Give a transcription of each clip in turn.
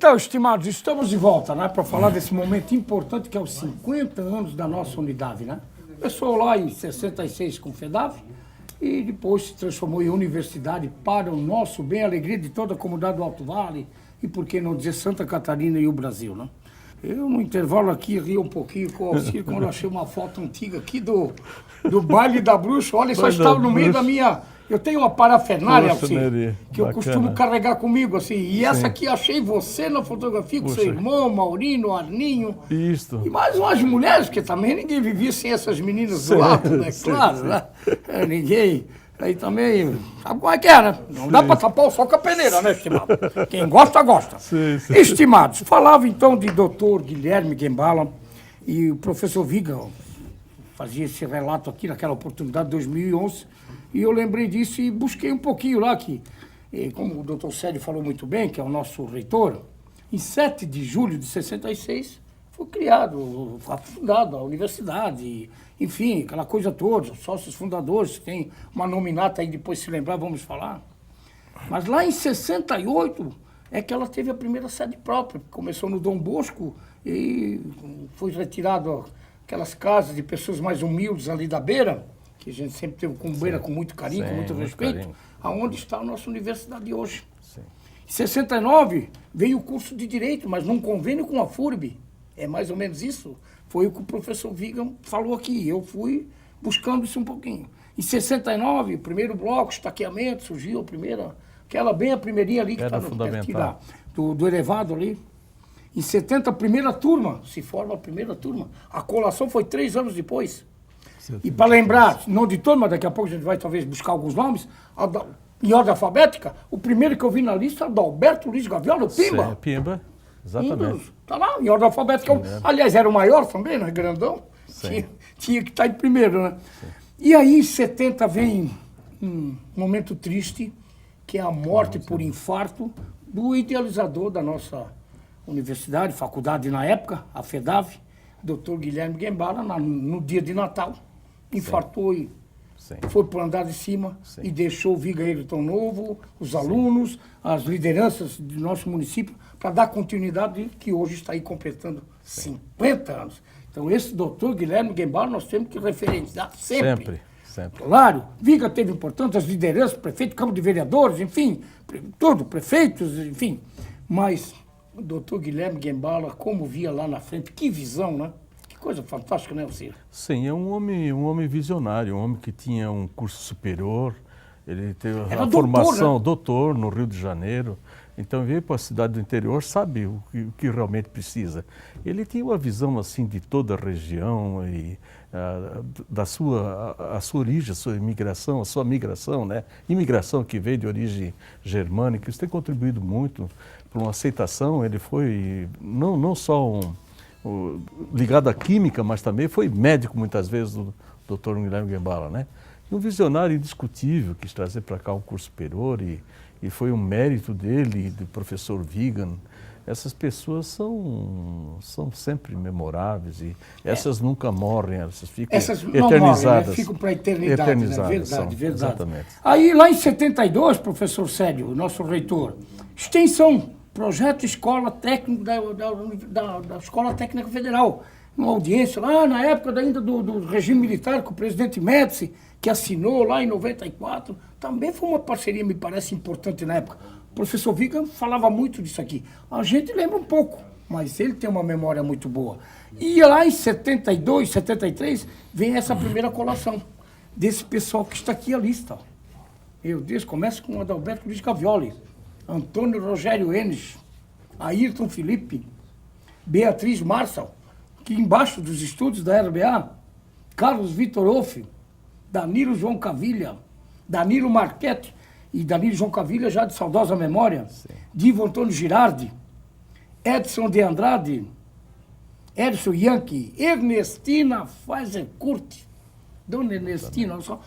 Então, estimados, estamos de volta, né, para falar desse momento importante que é os 50 anos da nossa unidade, né? Começou lá em 66 com o FEDAV e depois se transformou em universidade para o nosso bem, a alegria de toda a comunidade do Alto Vale e, por que não dizer, Santa Catarina e o Brasil, né? Eu, no intervalo aqui, ri um pouquinho com o Alcir quando eu achei uma foto antiga aqui do baile da bruxa. Olha, só estava no meio da minha... Eu tenho uma parafernália, Alcir, que eu costumo carregar comigo, assim. E essa aqui, achei você na fotografia com seu irmão, Maurino, Arninho. Isso. E mais umas mulheres, porque também ninguém vivia sem essas meninas do lado, né? Claro, né? Ninguém... Aí também, sabe como é que é, né? Não dá para tapar o sol com a peneira, né, estimado? Quem gosta, gosta. Sim. Estimados, falava então de Dr. Guilherme Guembala e o professor Viga fazia esse relato aqui naquela oportunidade de 2011 e eu lembrei disso e busquei um pouquinho lá que, como o Dr. Célio falou muito bem, que é o nosso reitor, em 7 de julho de 66 foi criado, foi fundada a universidade, enfim, aquela coisa toda, os sócios fundadores, tem uma nominata aí, depois se lembrar, vamos falar. Mas lá em 68 é que ela teve a primeira sede própria, começou no Dom Bosco e foi retirado aquelas casas de pessoas mais humildes ali da beira, que a gente sempre teve com beira com muito carinho, com muito respeito, aonde está a nossa universidade de hoje. Sim. Em 69 veio o curso de Direito, mas num convênio com a FURB. É mais ou menos isso. Foi o que o professor Vigan falou aqui. Eu fui buscando isso um pouquinho. Em 69, o primeiro bloco, estaqueamento, surgiu a primeira, aquela bem a primeirinha ali que está do elevado ali. Em 70, a primeira turma, se forma a primeira turma. A colação foi 3 anos depois. E para lembrar, não de todo, mas daqui a pouco a gente vai talvez buscar alguns nomes, em ordem alfabética, o primeiro que eu vi na lista é o Alberto Luiz Gaviola, o Pimba. Sim, Pimba. Exatamente. Está lá, em ordem alfabética. Aliás, era o maior também, né? Grandão. Tinha que estar em primeiro, né? Sim. E aí, em 70, vem um momento triste, que é a morte por infarto do idealizador da nossa universidade, faculdade na época, a FEDAV, Dr. Guilherme Guembala, no dia de Natal, infartou e foi para o andar de cima e deixou o Viga Ayrton Novo, os alunos, as lideranças do nosso município, para dar continuidade, que hoje está aí completando 50 anos. Então, esse doutor Guilherme Guembala nós temos que referenciar sempre. Claro, Viga teve importância, as lideranças, prefeito, Câmara de Vereadores, enfim, tudo, prefeitos, enfim. Mas o doutor Guilherme Guembala, como via lá na frente, que visão, né? Que coisa fantástica, né, Alcir? Sim, é um homem visionário, um homem que tinha um curso superior, ele teve a formação, doutor no Rio de Janeiro. Então veio para a cidade do interior, sabe o que realmente precisa. Ele tinha uma visão assim de toda a região e da sua origem, a sua imigração, né? Imigração que veio de origem germânica, isso tem contribuído muito para uma aceitação. Ele foi não só ligado à química, mas também foi médico muitas vezes do Dr. Guilherme Guembala, né? E um visionário indiscutível, quis trazer para cá um curso superior e foi um mérito dele, do professor Vigan. Essas pessoas são sempre memoráveis e essas nunca morrem, essas ficam eternizadas. Morrem, né? Ficam para a eternidade, né? Verdade. Exatamente. Aí, lá em 72, professor Célio, nosso reitor, extensão, projeto Escola Técnica da Escola Técnica Federal, uma audiência lá na época ainda do regime militar com o presidente Médici, que assinou lá em 94, também foi uma parceria, me parece, importante na época. O professor Vigan falava muito disso aqui. A gente lembra um pouco, mas ele tem uma memória muito boa. E lá em 72, 73, vem essa primeira colação desse pessoal que está aqui a lista. Meu Deus, começa com o Adalberto Luiz Gavioli, Antônio Rogério Enes, Ayrton Felipe, Beatriz Marçal, que embaixo dos estúdios da RBA, Carlos Vitor Off, Danilo João Cavilha, Danilo Marchetti, e Danilo João Cavilha, já de saudosa memória, Divo Antônio Girardi, Edson de Andrade, Edson Yankee, Ernestina Pfizer Curti, Dona Ernestina, olha só,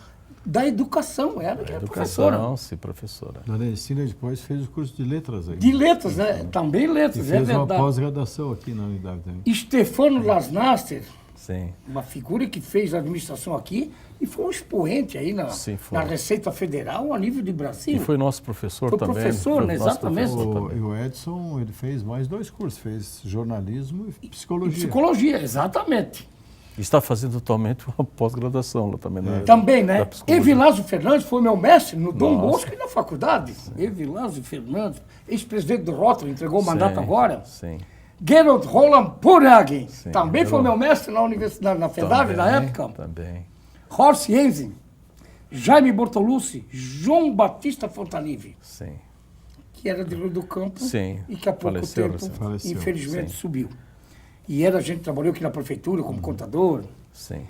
da educação, ela que é professora. Sim, professora. Dona Ernestina depois fez o curso de letras aí. De letras, né? Também letras, e fez uma pós-graduação aqui na unidade também. Stefano Lasnaster, Sim. Uma figura que fez a administração aqui e foi um expoente aí Sim, foi. na Receita Federal a nível de Brasil. E foi nosso professor Foi também. professor, né? Nosso Exatamente. professor também. E o Edson, ele fez mais 2 cursos, fez jornalismo e psicologia. Psicologia, exatamente. Está fazendo atualmente uma pós-graduação lá também. Também, né? da psicologia. Evilásio Fernandes foi meu mestre no Dom Nossa. Bosco e na faculdade. Evilásio Fernandes, ex-presidente do Rotary, entregou o mandato agora. Sim. Gerald Roland Purhagen, Sim, também foi Gerald. meu mestre na universidade, na FEDAV, na época. Também. Horst Jensen, Jaime Bortolucci, João Batista Fontanive, Sim. que era de Rio do Campo Sim, e que há pouco faleceu tempo, recente. Faleceu, infelizmente, sim. subiu. E a gente trabalhou aqui na prefeitura como contador. Sim.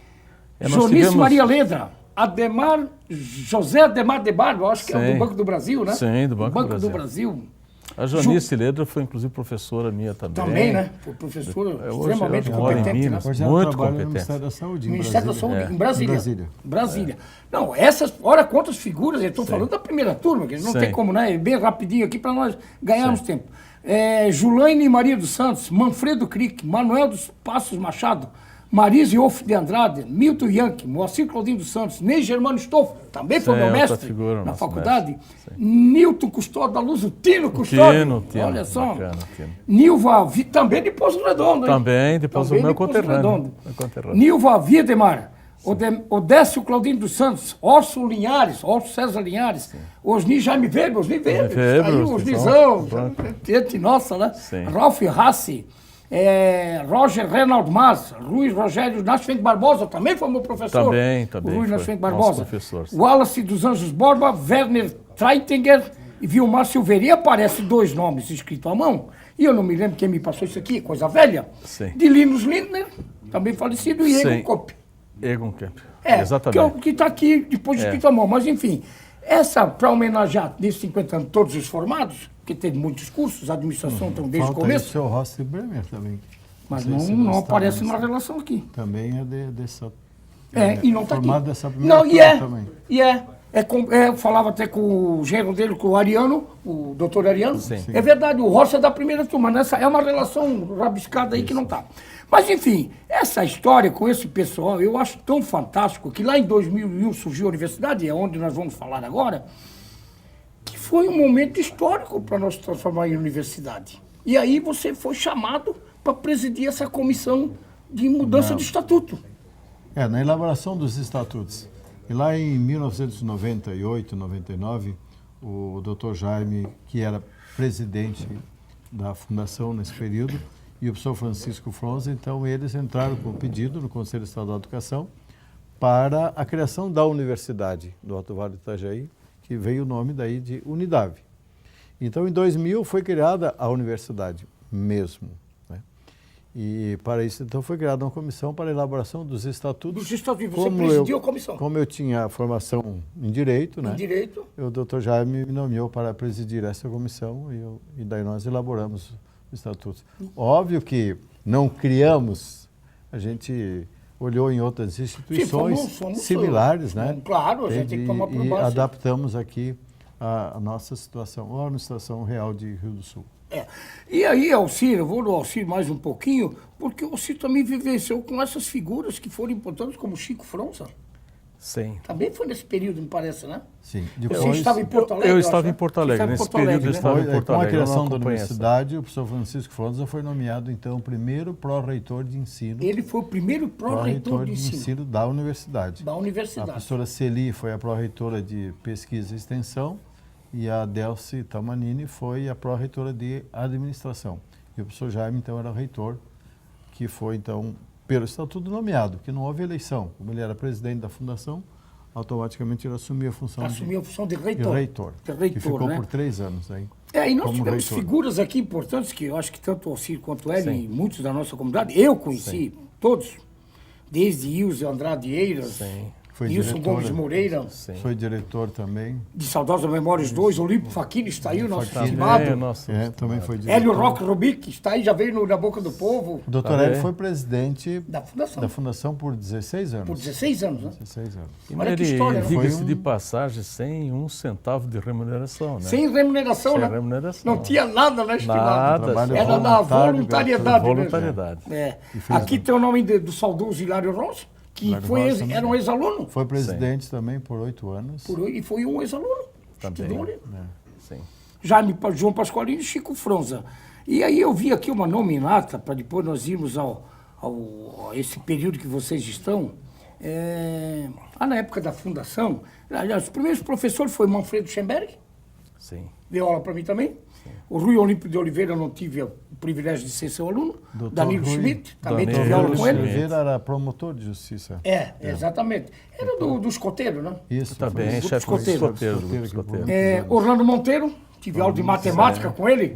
Nós Jonice tivemos- Maria Ledra, José Ademar de Barro, acho que é Sim. do Banco do Brasil, né? Sim, do Banco do do Brasil. Brasil. A Jonice Ledra foi inclusive professora minha também. Também, né? Foi professora Hoje extremamente ela mora em competente. Né? Minas. Hoje ela Muito trabalha no competente. Ministério da Saúde, em Ministério da Brasília. Saúde, em Brasília. Em Brasília. Brasília. Não, essas, olha quantas figuras, eu estou falando da primeira turma, que não Sim. tem como, né? Bem rapidinho aqui para nós ganharmos tempo. Julaine Maria dos Santos, Manfredo Crick, Manuel dos Passos Machado, Marise Wolff de Andrade, Milton Yankee, Moacir Claudinho dos Santos, Ney Germano Stoff, também foi Sim, meu outra mestre figura, na nosso faculdade. mestre. Sim. Nilton Custódio da Luz, o Tino Custódio. Tino, olha só. bacana, Tino. Nilva, também de Poço Redondo, hein? Também, depois Também o meu de Poço conterrâneo. Redondo. Meu conterrâneo. Nilva Wiedemar, Odécio Claudinho dos Santos, Orso Linhares, Orso César Linhares, Osni Jaime Weber, Osni Weber, Weber, aí o Osni, Osnizão, pronto. gente nossa, né? Sim. Ralph Rassi, Roger Reinald Mas, Rui Rogério Nascimento Barbosa, também foi meu professor. Também o Rui foi Nascimento nosso Barbosa. professor, sim. Wallace dos Anjos Borba, Werner Treitinger e Vilmar Silveira. E aparece 2 nomes escritos à mão, e eu não me lembro quem me passou isso aqui, coisa velha, Sim. de Linus Lindner, também falecido, e Sim. Egon Kopp. Egon Kemp. É, Exatamente. que está aqui depois escrito à mão. Mas, enfim, essa, para homenagear nesses 50 anos todos os formados, que teve muitos cursos, a administração então, desde o Falta aí o começo, seu Rossi Bremer também. mas sei se não está aparece nessa- na relação aqui. Também é dessa... E não está aqui. formado dessa primeira Não, turma também. Eu falava até com o genro dele, com o Ariano, o doutor Ariano. Sim. É verdade, o Rossi é da primeira turma. Nessa, é uma relação rabiscada aí que não está. Mas, enfim, essa história com esse pessoal, eu acho tão fantástico que lá em 2001 surgiu a universidade, é onde nós vamos falar agora, que foi um momento histórico para nós transformar em universidade. E aí você foi chamado para presidir essa comissão de mudança de estatuto. Na elaboração dos estatutos. E lá em 1998, 99, o Dr. Jaime, que era presidente da fundação nesse período, e o professor Francisco Fronza, então eles entraram com o pedido no Conselho Estadual de Educação para a criação da universidade do Alto Vale do Itajaí, que veio o nome daí de Unidade. Então, em 2000, foi criada a universidade mesmo. Né? E para isso, então, foi criada uma comissão para a elaboração dos estatutos. Dos estatutos, você presidiu a comissão. Como eu tinha formação em Direito, né? Em Direito. O Dr. Jaime me nomeou para presidir essa comissão e daí nós elaboramos os estatutos. Óbvio que não criamos, a gente olhou em outras instituições fomos similares, né? Claro, a gente tem que tomar por E base. adaptamos aqui a nossa situação, a situação real de Rio do Sul. E aí, Alcir, eu vou no Alcir mais um pouquinho, porque o Alcir também vivenciou com essas figuras que foram importantes, como Chico Fronza. Sim. Também foi nesse período, me parece, né? Sim. Você estava em Porto Alegre? Eu acho, estava né? em Porto Alegre. Você estava em Nesse Porto Alegre, período eu né? estava em Porto Com a Alegre. eu não criação da acompanhei essa. universidade, o professor Francisco Fronza foi nomeado, então, o primeiro pró-reitor de ensino. Ele foi o primeiro pró-reitor de ensino da universidade. da A universidade. professora Celi foi a pró-reitora de pesquisa e extensão e a Delci Tamanini foi a pró-reitora de administração. E o professor Jaime, então, era o reitor, que foi, então, pelo estatuto nomeado, que não houve eleição. Como ele era presidente da fundação, automaticamente ele assumiu a função Assumiu a função de de reitor. reitor, De reitor, que ficou né? por 3 anos aí. E nós como tivemos reitor. figuras aqui importantes que eu acho que tanto o Alcir quanto ele Sim. e muitos da nossa comunidade, eu conheci todos, desde Ilse Andrade Eiras, Sim. Foi Nilson diretor, Gomes Moreira, Foi diretor também. de Saudosa Memórias 2, Olímpio Facchini está aí, o nosso Facchini. estimado. nossa. Também foi diretor. Hélio Roque Rubic está aí, já veio na boca do povo, O doutor Tá Hélio bem. foi presidente da fundação, por 16 anos. por 16 anos, né? 16 anos. E Olha que ele, história, né? diga-se Foi de passagem, sem um centavo de remuneração, né? Sem remuneração, Sem né? remuneração. Não tinha nada, né, estimado? Nada. Trabalho Era da voluntário, voluntariedade mesmo. Voluntariedade. É. E fez Aqui tem o nome do saudoso Hilário Rossi, que Hilário Rossi também. era um ex-aluno. Foi presidente também por 8 anos. E foi um ex-aluno. Também. Estudou ali. Sim. João Pasqualini e Chico Fronza. E aí eu vi aqui uma nominata, para depois nós irmos a esse período que vocês estão. Na época da fundação, aliás, os primeiros professores foi Manfredo Schemberg, Sim. deu aula para mim também. O Rui Olímpio de Oliveira, eu não tive o privilégio de ser seu aluno. Dr. Danilo Rui- Schmidt, também Danilo tive aula com Schmidt. ele. Oliveira era promotor de justiça. Exatamente. Era do escoteiro, né? Isso. Também, foi- chefe do escoteiro. escoteiro. Escoteiro que escoteiro. Orlando Monteiro, tive aula de matemática com ele.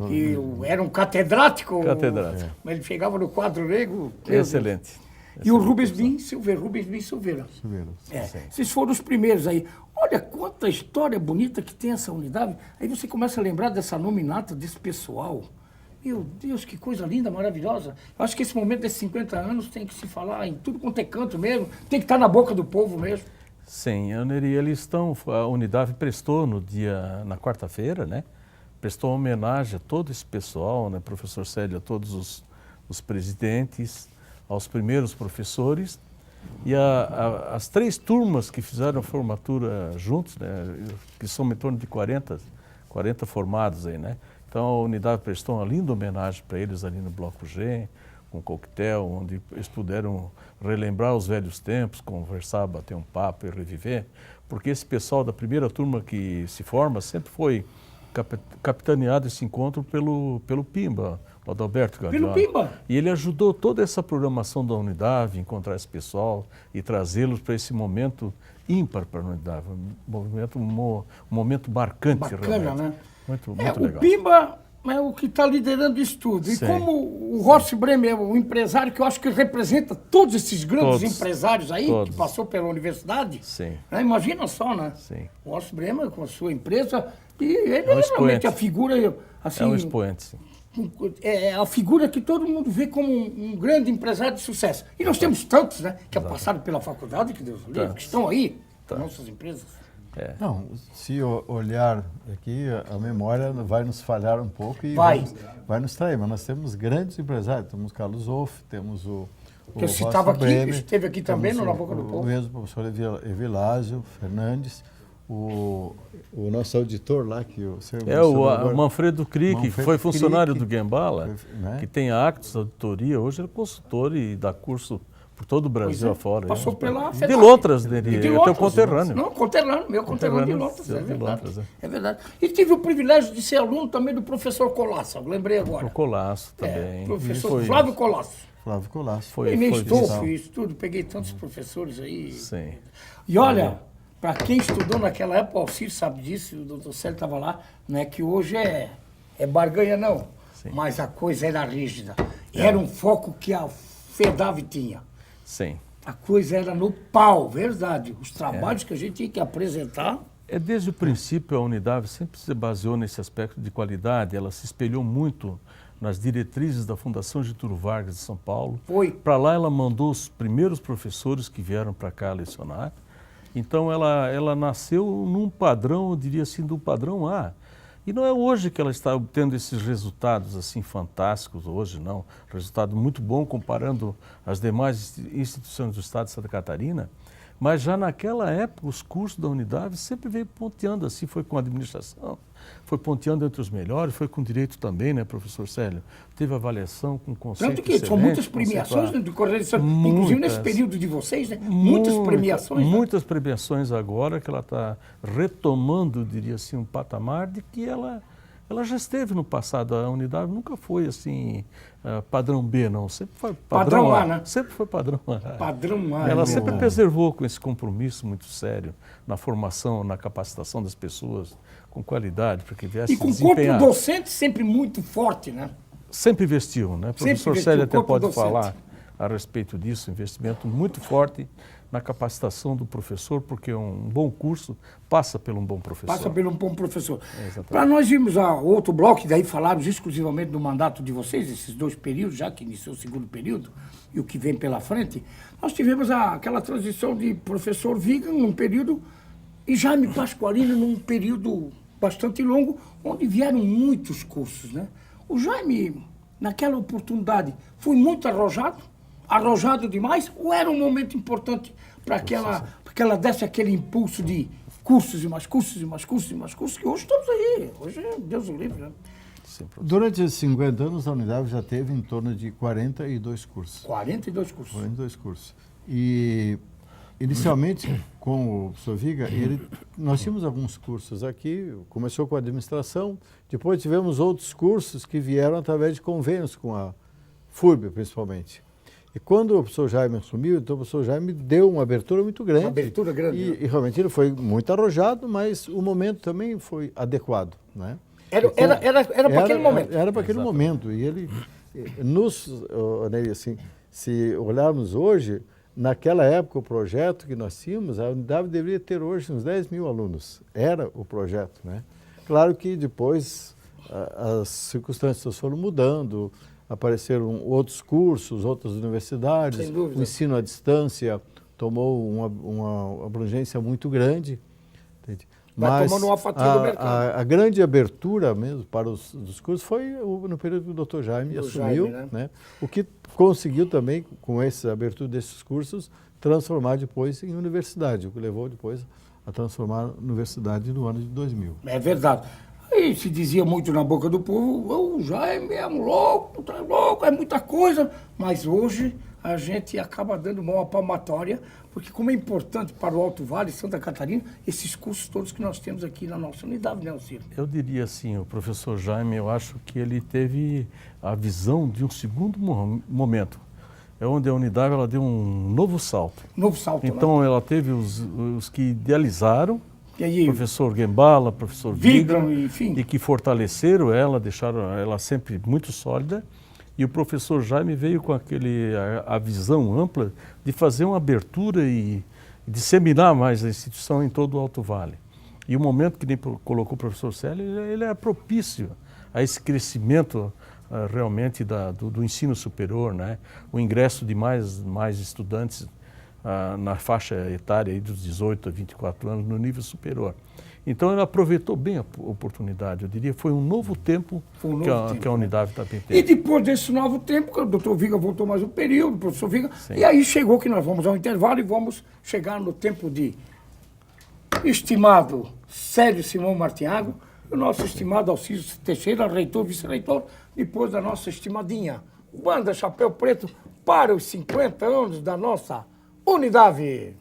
Que era um catedrático. Catedrático. Mas ele chegava no quadro negro. meu Deus. Excelente. E o Rubens Bin Silveira. Silveira. Esses foram os primeiros aí. Olha quanta história bonita que tem essa unidade. Aí você começa a lembrar dessa nominata, desse pessoal. Meu Deus, que coisa linda, maravilhosa. Eu acho que esse momento desses 50 anos tem que se falar em tudo quanto é canto mesmo. Tem que estar na boca do povo mesmo. Sim, a Unidade prestou na quarta-feira, né? Prestou homenagem a todo esse pessoal, né? Professor Célio, a todos os presidentes, aos primeiros professores e as 3 turmas que fizeram a formatura juntos, né? Que são em torno de 40 formados aí, né? Então a Unidade prestou uma linda homenagem para eles ali no Bloco G, com coquetel, onde eles puderam relembrar os velhos tempos, conversar, bater um papo e reviver, porque esse pessoal da primeira turma que se forma sempre foi capitaneado esse encontro pelo Pimba, o Adalberto Gavioli. Pelo Pimba. E ele ajudou toda essa programação da Unidade, encontrar esse pessoal e trazê-los para esse momento ímpar para a Unidade, um momento marcante. Bacana, realmente. né? Muito O legal. Pimba é o que está liderando isso tudo. E Sim. como o Rossi Bremer é o empresário que eu acho que representa todos esses grandes Todos. empresários aí, Todos. que passou pela universidade. Sim. Né? Imagina só, né? Sim. O Rossi Bremer com a sua empresa. E ele É um é realmente expoente. a figura, assim, É um expoente, sim. é a figura que todo mundo vê como um grande empresário de sucesso. E nós temos tantos, né? Que passaram pela faculdade, que Deus o livre, que estão aí, nossas empresas. Não, se olhar aqui, a memória vai nos falhar um pouco e Vai. vai nos trair, mas nós temos grandes empresários, temos Carlos Off, temos o Que eu Rossi citava aqui, Bremer, esteve aqui também temos no Na Boca do o Povo. mesmo professor Evilásio Fernandes, o nosso auditor lá, que o senhor mencionou O agora. Manfredo Crick, que Manfredo foi funcionário Crick, do Gembala, né? que tem a Actos Auditoria, hoje ele é consultor e dá curso por todo o Brasil Pois é, afora. passou pela De FEDAC. Londras, E ele de é teu Londras. conterrâneo. Não, conterrâneo, meu conterrâneo de Conterrâneo Londres, de é verdade. Londres, É verdade. E tive o privilégio de ser aluno também do professor Colasso, lembrei agora. O Colasso também. Professor Foi- Flávio Colasso. Flávio Colasso. Foi- Enem foi Stolf, visão. fiz tudo, peguei tantos professores aí. Sim. E olha, para quem estudou naquela época, o Alcir sabe disso, o doutor Célio estava lá, não é que hoje é barganha não, mas a coisa era rígida. Era um foco que a FEDAV tinha. Sim. A coisa era no pau, verdade. Os trabalhos que a gente tinha que apresentar. Desde o princípio, a Unidade sempre se baseou nesse aspecto de qualidade, ela se espelhou muito nas diretrizes da Fundação Getúlio Vargas de São Paulo. Foi. Para lá ela mandou os primeiros professores que vieram para cá lecionar. Então ela nasceu num padrão, eu diria assim, do padrão A. E não é hoje que ela está obtendo esses resultados assim fantásticos, hoje não. Resultado muito bom comparando as demais instituições do Estado de Santa Catarina. Mas já naquela época, os cursos da Unidade sempre veio ponteando, assim foi com a administração, foi ponteando entre os melhores, foi com direito também, né, professor Célio? Teve avaliação com conceito Tanto que são excelente, muitas premiações, né, do coordenação, inclusive Muitas. nesse período de vocês, né? Muitas premiações. Né? Muitas premiações agora que ela está retomando, diria assim, um patamar de que ela já esteve no passado. A Unidade nunca foi assim padrão B, não. Sempre foi padrão A, né? Sempre foi padrão A. Padrão A. Ela é sempre verdade. preservou com esse compromisso muito sério na formação, na capacitação das pessoas com qualidade, para que viesse E com o desempenhar. corpo docente sempre muito forte, né? Sempre investiu, né? O Sempre professor investiu, Célio até corpo pode docente. falar. a respeito disso, investimento muito forte na capacitação do professor, porque um bom curso passa por um bom professor. Passa por um bom professor. Exatamente. Para nós irmos a outro bloco, e daí falarmos exclusivamente do mandato de vocês, esses 2 períodos, já que iniciou o 2º período e o que vem pela frente, nós tivemos aquela transição de professor Vigan num período e Jaime Pasqualino num período bastante longo, onde vieram muitos cursos, né? O Jaime, naquela oportunidade, foi muito arrojado demais, ou era um momento importante para que ela desse aquele impulso de cursos e mais cursos e mais cursos e mais cursos, que hoje estamos aí, hoje Deus o livre, né? Durante esses 50 anos, a Unidade já teve em torno de 42 cursos. 42 cursos. 42 cursos. E, inicialmente, com o professor Viga, nós tínhamos alguns cursos aqui, começou com a administração, depois tivemos outros cursos que vieram através de convênios com a FURB, principalmente. E quando o professor Jaime assumiu, então o professor Jaime deu uma abertura muito grande. Uma abertura grande. E realmente ele foi muito arrojado, mas o momento também foi adequado, né? Era para aquele momento. Era para aquele momento. E ele assim, se olharmos hoje, naquela época o projeto que nós tínhamos, a unidade deveria ter hoje uns 10 mil alunos. Era o projeto, né? Claro que depois as circunstâncias foram mudando, apareceram outros cursos, outras universidades, o ensino à distância tomou uma abrangência muito grande. Entende? Vai Mas tomando uma fatia do mercado. a grande abertura mesmo para os cursos foi no período que o Dr. Jaime assumiu, né? O que conseguiu também, com essa abertura desses cursos, transformar depois em universidade, o que levou depois a transformar a universidade no ano de 2000. É verdade. Aí se dizia muito na boca do povo, o Jaime é um louco, tá louco, é muita coisa, mas hoje a gente acaba dando uma palmatória, porque como é importante para o Alto Vale, Santa Catarina, esses cursos todos que nós temos aqui na nossa unidade, né, Ciro? Eu diria assim, o professor Jaime, eu acho que ele teve a visão de um segundo momento. É onde a unidade ela deu um novo salto. Novo salto, então, né? ela teve os que idealizaram, e aí, professor Gembala, professor Vigan, enfim, e que fortaleceram ela, deixaram ela sempre muito sólida. E o professor Jaime veio com a visão ampla de fazer uma abertura e disseminar mais a instituição em todo o Alto Vale. E o momento que nem colocou o professor Célio, ele é propício a esse crescimento realmente do ensino superior, né? O ingresso de mais estudantes na faixa etária aí dos 18 a 24 anos no nível superior. Então, ele aproveitou bem a oportunidade, eu diria, foi um novo tempo que a unidade está tendo. E depois desse novo tempo, o doutor Viga voltou mais um período, o professor Viga, sim. E aí chegou que nós vamos ao intervalo e vamos chegar no tempo de estimado Célio Simão Martinhago, o nosso estimado Alciso Teixeira, reitor, vice-reitor, depois da nossa estimadinha Banda Chapéu Preto para os 50 anos da nossa unidade.